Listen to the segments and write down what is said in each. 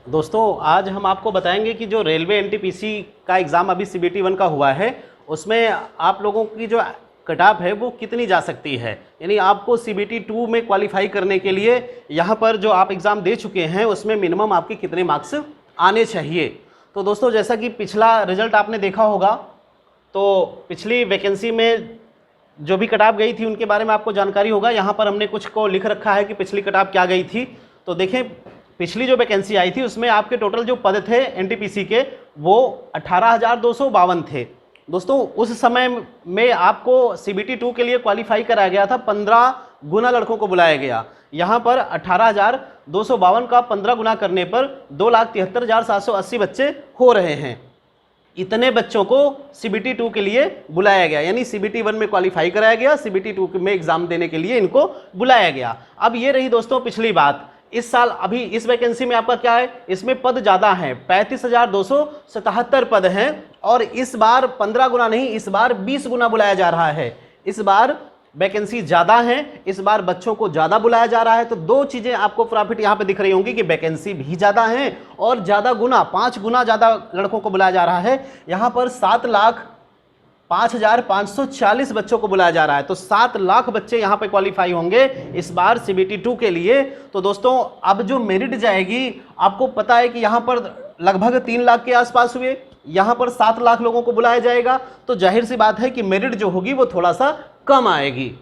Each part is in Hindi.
दोस्तों आज हम आपको बताएंगे कि जो रेलवे एनटीपीसी का एग्ज़ाम अभी सीबीटी 1 का हुआ है उसमें आप लोगों की जो कट ऑफ है वो कितनी जा सकती है, यानी आपको सीबीटी 2 में क्वालिफाई करने के लिए यहाँ पर जो आप एग्ज़ाम दे चुके हैं उसमें मिनिमम आपके कितने मार्क्स आने चाहिए। तो दोस्तों जैसा कि पिछला रिजल्ट आपने देखा होगा, तो पिछली वैकेंसी में जो भी कट ऑफ गई थी उनके बारे में आपको जानकारी होगा। यहाँ पर हमने कुछ को लिख रखा है कि पिछली कट ऑफ क्या गई थी। तो देखें, पिछली जो वैकेंसी आई थी उसमें आपके टोटल जो पद थे एनटीपीसी के वो 18,252 थे। दोस्तों उस समय में आपको सीबीटी 2 के लिए क्वालिफाई कराया गया था, 15 गुना लड़कों को बुलाया गया। यहाँ पर 18,252 का 15 गुना करने पर 2,73,780 बच्चे हो रहे हैं। इतने बच्चों को सीबीटी 2 के लिए बुलाया गया, यानी सीबीटी 1 में क्वालिफाई कराया गया, सीबीटी 2 में एग्जाम देने के लिए इनको बुलाया गया। अब ये रही दोस्तों पिछली बात। इस साल अभी इस वैकेंसी में आपका क्या है, इसमें पद ज़्यादा हैं, 35,277 पद हैं और इस बार 15 गुना नहीं, इस बार 20 गुना बुलाया जा रहा है। इस बार वैकेंसी ज़्यादा है, इस बार बच्चों को ज़्यादा बुलाया जा रहा है। तो दो चीज़ें आपको प्रॉफिट यहाँ पे दिख रही होंगी कि वैकेंसी भी ज़्यादा है और ज़्यादा गुना, 5 गुना ज़्यादा लड़कों को बुलाया जा रहा है। यहाँ पर 7,05,540 बच्चों को बुलाया जा रहा है। तो 7 लाख बच्चे यहाँ पे क्वालिफाई होंगे इस बार सीबीटी 2 के लिए। तो दोस्तों अब जो मेरिट जाएगी, आपको पता है कि यहाँ पर लगभग 3 लाख के आसपास हुए, यहाँ पर 7 लाख लोगों को बुलाया जाएगा। तो जाहिर सी बात है कि मेरिट जो होगी वो थोड़ा सा कम आएगी।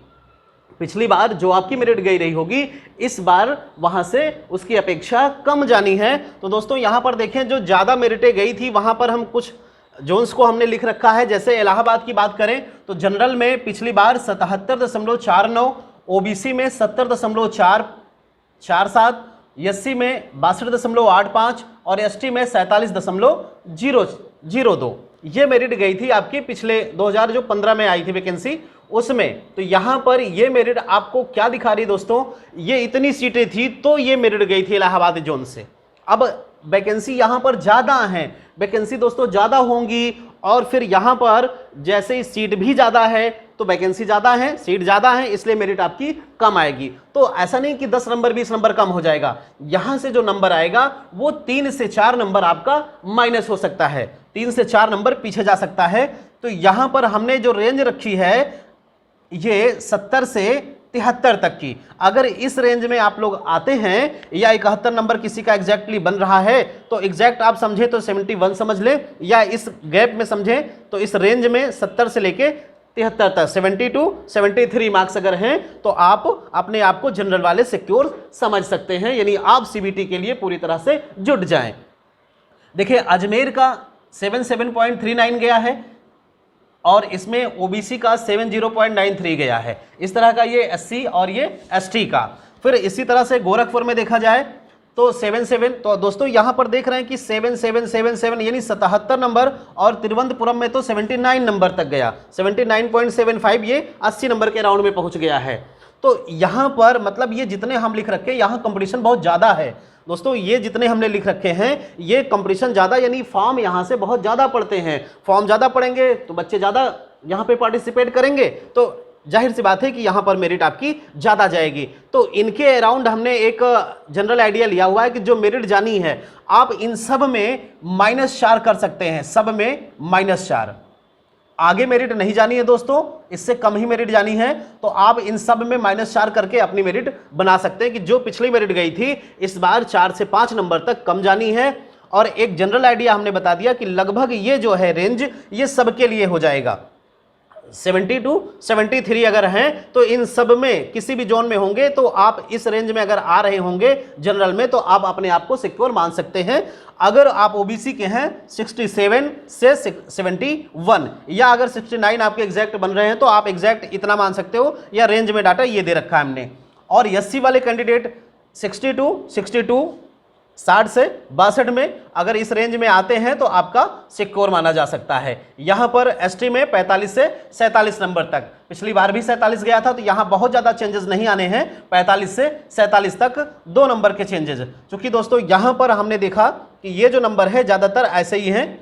पिछली बार जो आपकी मेरिट गई रही होगी, इस बार वहां से उसकी अपेक्षा कम जानी है। तो दोस्तों यहाँ पर देखें, जो ज़्यादा मेरिटें गई थी वहां पर हम कुछ जोन्स को हमने लिख रखा है। जैसे इलाहाबाद की बात करें तो जनरल में पिछली बार 77.49, ओबीसी में 70.447, एससी में 62.85 और एसटी में 47.002। ये मेरिट गई थी आपकी पिछले 2015 में आई थी वैकेंसी उसमें। तो यहां पर ये मेरिट आपको क्या दिखा रही दोस्तों, ये इतनी सीटें थी तो ये मेरिट गई थी इलाहाबाद जोन से। अब वैकेंसी यहां पर ज्यादा है, वैकेंसी दोस्तों ज्यादा होंगी और फिर यहां पर जैसे ही सीट भी ज्यादा है तो वैकेंसी ज्यादा है, सीट ज्यादा है, इसलिए मेरिट आपकी कम आएगी। तो ऐसा नहीं कि 10 नंबर 20 नंबर कम हो जाएगा, यहां से जो नंबर आएगा वो 3 से 4 नंबर आपका माइनस हो सकता है, 3 से 4 नंबर पीछे जा सकता है। तो यहां पर हमने जो रेंज रखी है ये 70 से 73 तक की। अगर इस रेंज में आप लोग आते हैं या 71 नंबर किसी का एग्जैक्टली बन रहा है तो एग्जैक्ट आप समझे तो 71 समझ ले, या इस गैप में समझे तो इस रेंज में 70 से लेके 73 तक 72 73 मार्क्स अगर हैं तो आप अपने आप को जनरल वाले सिक्योर समझ सकते हैं, यानी आप सीबीटी के लिए पूरी तरह से जुट जाएं। देखिए अजमेर का 77.39 गया है और इसमें ओबीसी का 70.93 गया है। इस तरह का ये एससी और ये एसटी का। फिर इसी तरह से गोरखपुर में देखा जाए तो 77, तो दोस्तों यहां पर देख रहे हैं कि 7777 यानी 77 नंबर, और तिरुवनंतपुरम में तो 79 नंबर तक गया, 79.75, ये 80 नंबर के राउंड में पहुंच गया है। तो यहां पर मतलब ये जितने हम लिख रखे यहां कंपटीशन बहुत ज्यादा है दोस्तों। ये जितने हमने लिख रखे हैं ये कंपटीशन ज़्यादा, यानी फॉर्म यहाँ से बहुत ज़्यादा पड़ते हैं। फॉर्म ज़्यादा पड़ेंगे तो बच्चे ज़्यादा यहाँ पे पार्टिसिपेट करेंगे, तो जाहिर सी बात है कि यहाँ पर मेरिट आपकी ज़्यादा जाएगी। तो इनके अराउंड हमने एक जनरल आइडिया लिया हुआ है कि जो मेरिट जानी है आप इन सब में -4 कर सकते हैं, सब में -4। आगे मेरिट नहीं जानी है दोस्तों, इससे कम ही मेरिट जानी है, तो आप इन सब में -4 करके अपनी मेरिट बना सकते हैं कि जो पिछली मेरिट गई थी इस बार 4 से 5 नंबर तक कम जानी है। और एक जनरल आइडिया हमने बता दिया कि लगभग ये जो है रेंज ये सबके लिए हो जाएगा। 72 73 अगर हैं तो इन सब में किसी भी जोन में होंगे तो आप इस रेंज में अगर आ रहे होंगे जनरल में तो आप अपने आप को सिक्योर मान सकते हैं। अगर आप ओबीसी के हैं 67 से 71 या अगर 69 आपके एग्जैक्ट बन रहे हैं तो आप एग्जैक्ट इतना मान सकते हो, या रेंज में डाटा ये दे रखा है हमने। और एससी वाले कैंडिडेट 62 60 से 62 में अगर इस रेंज में आते हैं तो आपका सिक्योर माना जा सकता है। यहां पर एसटी में 45 से 47 नंबर तक, पिछली बार भी 47 गया था, तो यहां बहुत ज्यादा चेंजेस नहीं आने हैं, 45 से 47 तक 2 नंबर के चेंजेस। क्योंकि दोस्तों यहां पर हमने देखा कि ये जो नंबर है ज्यादातर ऐसे ही हैं,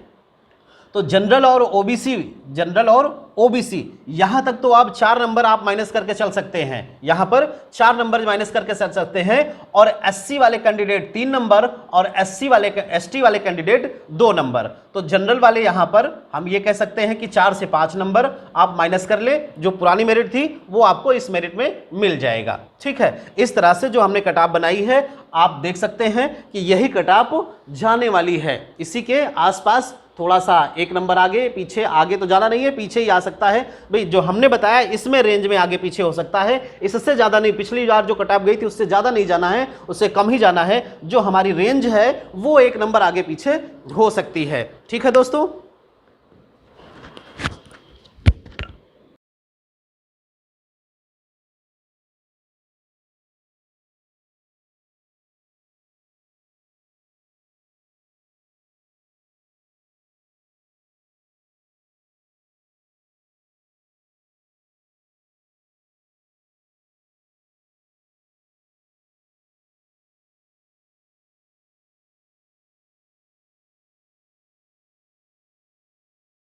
तो जनरल और ओबीसी, जनरल और ओबीसी यहां तक तो आप 4 नंबर आप माइनस करके चल सकते हैं, यहां पर 4 नंबर माइनस करके चल सकते हैं। और एससी वाले कैंडिडेट 3 नंबर और एसटी वाले कैंडिडेट 2 नंबर। तो जनरल वाले यहां पर हम ये कह सकते हैं कि 4 से 5 नंबर आप माइनस कर ले, जो पुरानी मेरिट थी वो आपको इस मेरिट में मिल जाएगा। ठीक है, इस तरह से जो हमने कट ऑफ बनाई है आप देख सकते हैं कि यही कट ऑफ जाने वाली है। इसी के आसपास थोड़ा सा 1 नंबर आगे पीछे, आगे तो जाना नहीं है, पीछे ही आ सकता है भाई। जो हमने बताया इसमें रेंज में आगे पीछे हो सकता है, इससे ज़्यादा नहीं। पिछली बार जो कट ऑफ गई थी उससे ज़्यादा नहीं जाना है, उससे कम ही जाना है। जो हमारी रेंज है वो 1 नंबर आगे पीछे हो सकती है। ठीक है दोस्तों।